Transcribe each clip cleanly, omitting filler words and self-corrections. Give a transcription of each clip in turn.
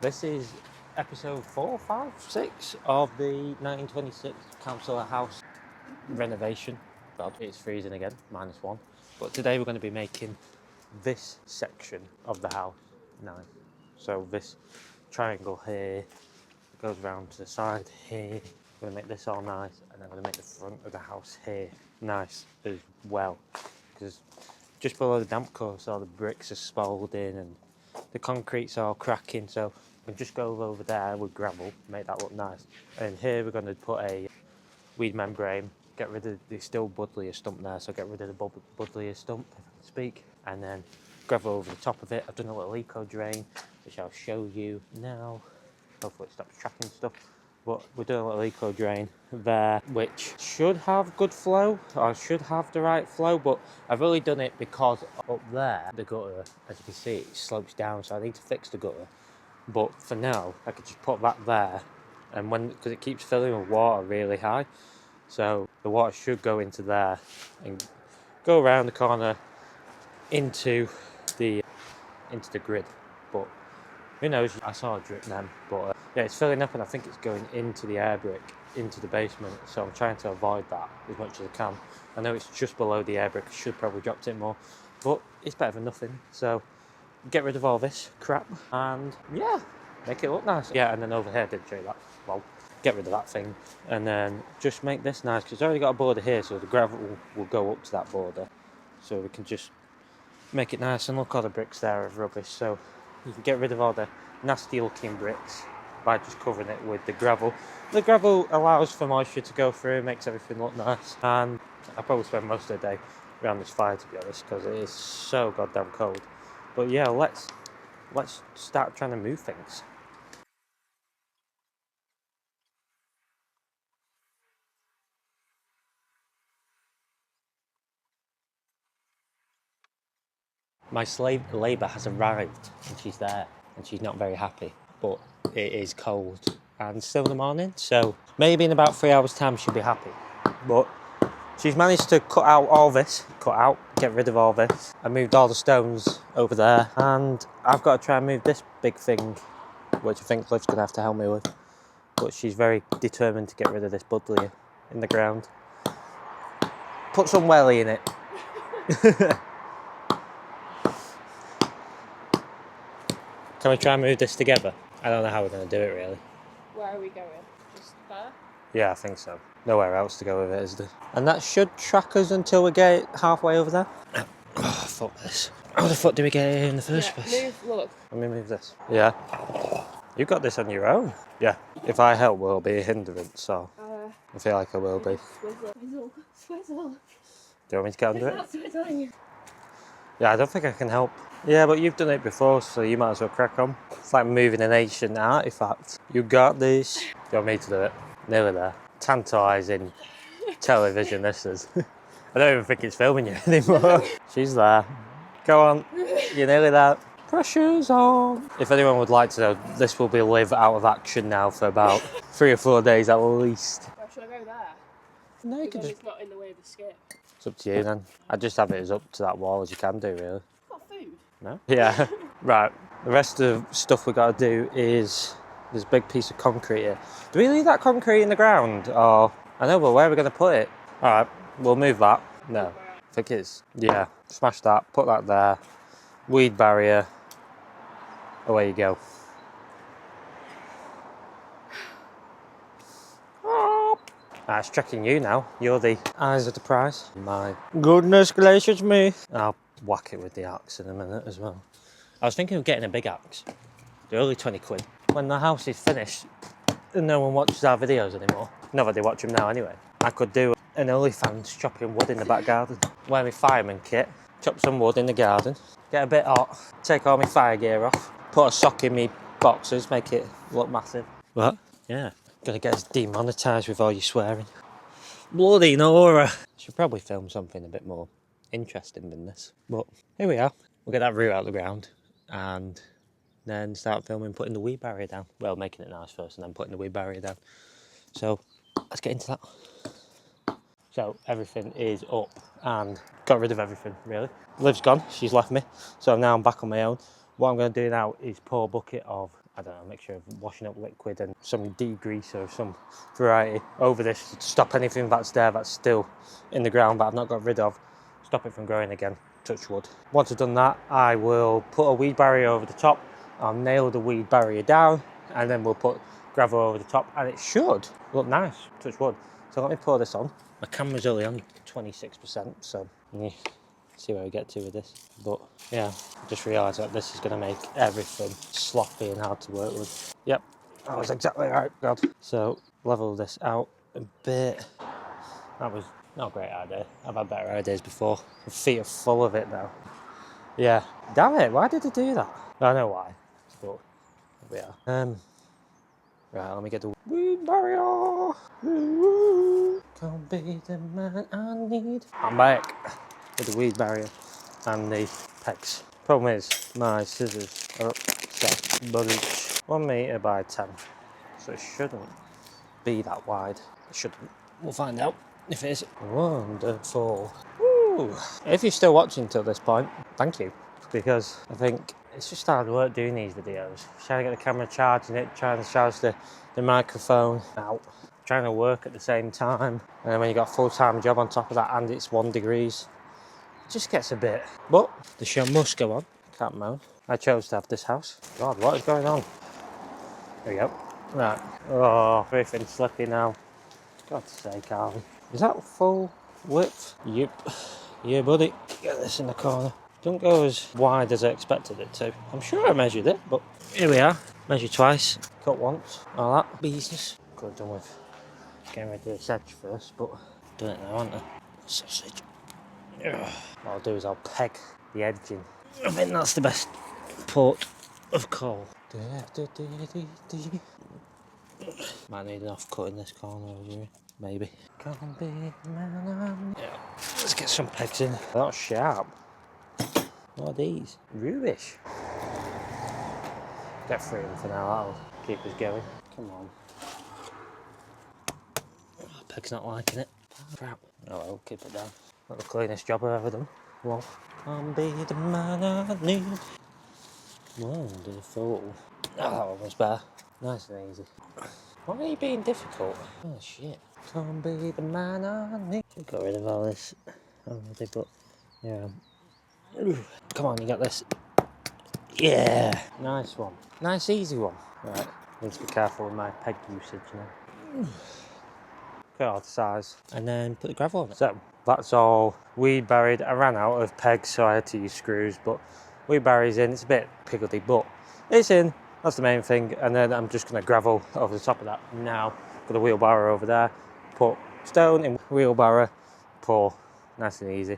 This is episode 4, 5, 6 of the 1926 council house renovation. God, it's freezing again, -1. But today we're going to be making this section of the house nice. So this triangle here goes around to the side here. We're going to make this all nice, and then we're going to make the front of the house here nice as well. Because just below the damp course, all the bricks are spalding and the concrete's all cracking, so we can just go over there with gravel, make that look nice. And here we're going to put a weed membrane, get rid of the still buddleia stump there, so get rid of the buddleia stump, if I can speak, and then gravel over the top of it. I've done a little eco drain, which I'll show you now. Hopefully it stops tracking stuff. But we're doing a little eco drain there, which should have good flow, or should have the right flow, but I've really done it because up there, the gutter, as you can see, it slopes down, so I need to fix the gutter. But for now, I could just put that there, and because it keeps filling with water really high, so the water should go into there and go around the corner into the grid. But who knows? I saw a drip then, but yeah, it's filling up, and I think it's going into the air brick, into the basement. So I'm trying to avoid that as much as I can. I know it's just below the air brick. I should probably dropped it more, but it's better than nothing. So get rid of all this crap and yeah, make it look nice. Yeah, and then over here, I didn't show you that. Well, get rid of that thing and then just make this nice, because it's already got a border here, so the gravel will go up to that border. So we can just make it nice, and look, all the bricks there are rubbish. So you can get rid of all the nasty looking bricks by just covering it with the gravel. The gravel allows for moisture to go through, makes everything look nice, and I'll probably spend most of the day around this fire, to be honest, because it is so goddamn cold. But yeah, let's start trying to move things. My slave labour has arrived, and she's there, and she's not very happy, but it is cold and still in the morning, so maybe in about 3 hours time she'll be happy. But she's managed to get rid of all this. I moved all the stones over there, and I've got to try and move this big thing, which I think Liv's going to have to help me with. But she's very determined to get rid of this buddleia in the ground. Put some welly in it. Can we try and move this together? I don't know how we're going to do it, really. Where are we going? Just there? Yeah, I think so. Nowhere else to go with it, is there? And that should track us until we get halfway over there. Oh, fuck this. How the fuck do we get here in the first place? Look. Let me move this. Yeah. You got this on your own. Yeah. If I help, will be a hindrance, so I feel like I will be. Swizzle. Do you want me to get under it? Not swizzling. Yeah, I don't think I can help. Yeah, but you've done it before, so you might as well crack on. It's like moving an ancient artifact. You got this. You want me to do it? Nearly there. Tantalising television, this is. I don't even think it's filming you anymore. She's there. Go on. You're nearly there. Pressure's on. If anyone would like to know, this will be Liv out of action now for about 3 or 4 days at least. Where should I go there? No, you can just... It's not in the way of the skip. It's up to you then. I'd just have it as up to that wall as you can do, really. Got food? No? Yeah. Right. The rest of the stuff we got to do is this big piece of concrete here. Do we leave that concrete in the ground? Or... I know, but where are we going to put it? Alright, we'll move that. No. I think it's... Yeah. Smash that. Put that there. Weed barrier. Away you go. It's tracking you now. You're the eyes of the prize. My goodness gracious me. I'll whack it with the axe in a minute as well. I was thinking of getting a big axe. They're only 20 quid. When the house is finished and no one watches our videos anymore, not that they watch them now anyway, I could do an OnlyFans chopping wood in the back garden. Wear my fireman kit, chop some wood in the garden, get a bit hot, take all my fire gear off, put a sock in me boxes, make it look massive. What? Yeah. Gonna get us demonetised with all your swearing. Bloody Nora! Should probably film something a bit more interesting than this. But here we are. We'll get that root out of the ground and then start filming putting the weed barrier down. Well, making it nice first and then putting the weed barrier down. So let's get into that. So everything is up and got rid of everything, really. Liv's gone, she's left me. So now I'm back on my own. What I'm going to do now is pour a bucket of I don't know, a mixture of washing up liquid and some degreaser of some variety over this to stop anything that's there that's still in the ground that I've not got rid of, stop it from growing again, touch wood. Once I've done that, I will put a weed barrier over the top, I'll nail the weed barrier down, and then we'll put gravel over the top, and it should look nice, touch wood. So let me pour this on. My camera's only on 26%, so see where we get to with this. But yeah, I just realised that this is going to make everything sloppy and hard to work with. Yep, that was exactly right, God. So level this out a bit. That was not a great idea. I've had better ideas before. My feet are full of it now. Yeah, damn it, why did I do that? I know why, but here we are. Right, let me get the weed barrier. Can't be the man I need. I'm back with the weed barrier and the pegs. Problem is, my scissors are upset buddies. 1 metre by 10, so it shouldn't be that wide. It shouldn't. We'll find out if it is. Wonderful. Woo. If you're still watching till this point, thank you, because I think it's just hard work doing these videos. Trying to get the camera charging it, trying to charge the microphone out, trying to work at the same time, and then when you've got a full-time job on top of that and it's 1 degrees, it just gets a bit. But the show must go on, can't moan. I chose to have this house. God, what is going on? There we go. Right. Oh, everything's slippy now. God's sake, Harvey. Is that full width? Yep. Yeah, buddy. Get this in the corner. Don't go as wide as I expected it to. I'm sure I measured it, but here we are. Measured twice, cut once, all that business. Could have done with getting rid of this edge first, but doing it now, aren't I? Sausage. Ugh. What I'll do is I'll peg the edge in. I think that's the best port of call. Might need an off-cut in this corner over here, maybe. Can't be man. Yeah. Let's get some pegs in. They're not sharp. What are these? Rubbish. Get 3 of them for now, that'll keep us going. Come on. Oh, peg's not liking it. Crap. Oh well, keep it down. Not the cleanest job I've ever done. Well, I'll be the man I need. Wonderful. Oh, that one was better. Nice and easy. Why are you being difficult? Oh shit. Can't be the man I need. Should got rid of all this already, but yeah. Come on, you got this. Yeah. Nice one. Nice easy one. Right. Need to be careful with my peg usage now. Cut off the size and then put the gravel on it. So that's all weed buried. I ran out of pegs, so I had to use screws, but weed barrier's in. It's a bit piggledy, but it's in. That's the main thing. And then I'm just going to gravel over the top of that now. Got a wheelbarrow over there. Put stone in wheelbarrow. Pour. Nice and easy.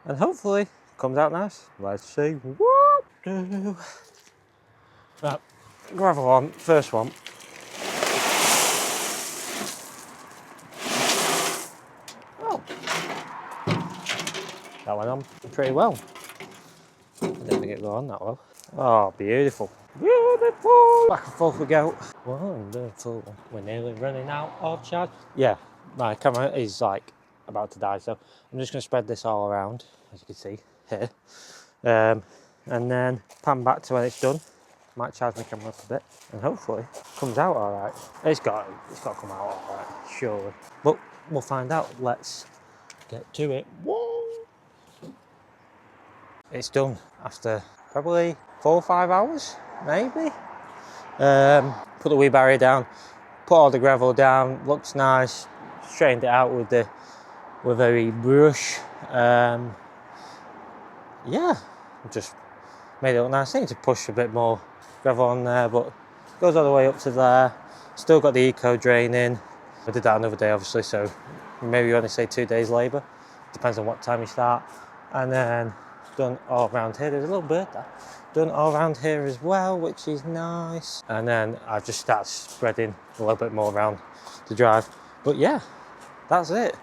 And hopefully comes out nice. Let's see what do. Right, gravel on. First one. Oh, that went on pretty well. I didn't think it'd go on that well. Oh, beautiful. Beautiful. Back and forth we go. Wonderful. We're nearly running out of charge. Yeah, my camera is like about to die, so I'm just going to spread this all around, as you can see here. And then pan back to when it's done. Might charge my camera up a bit, and hopefully it comes out all right. It's got to come out all right, surely. But we'll find out. Let's get to it. Whoa! It's done after probably 4 or 5 hours, maybe. Put the wee barrier down, put all the gravel down. Looks nice. Straightened it out with a brush. Yeah, just made it look nice. I need to push a bit more gravel on there, but it goes all the way up to there. Still got the eco drain in. I did that another day, obviously, so maybe you only say 2 days labour. Depends on what time you start. And then done all around here. There's a little bird there. Done all around here as well, which is nice. And then I've just started spreading a little bit more around the drive. But yeah, that's it.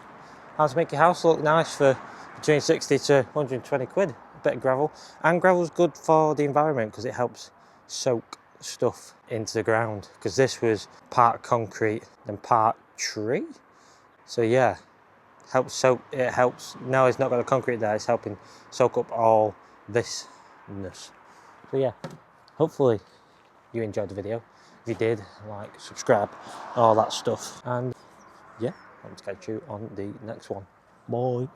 How to make your house look nice for between 60 to 120 quid. A bit of gravel. And gravel's good for the environment because it helps soak stuff into the ground. Because this was part concrete and part tree. So yeah, helps soak. It helps. No, it's not got the concrete there. It's helping soak up all thisness. So yeah, hopefully you enjoyed the video. If you did, like, subscribe, all that stuff. And yeah, I'll catch you on the next one. Bye.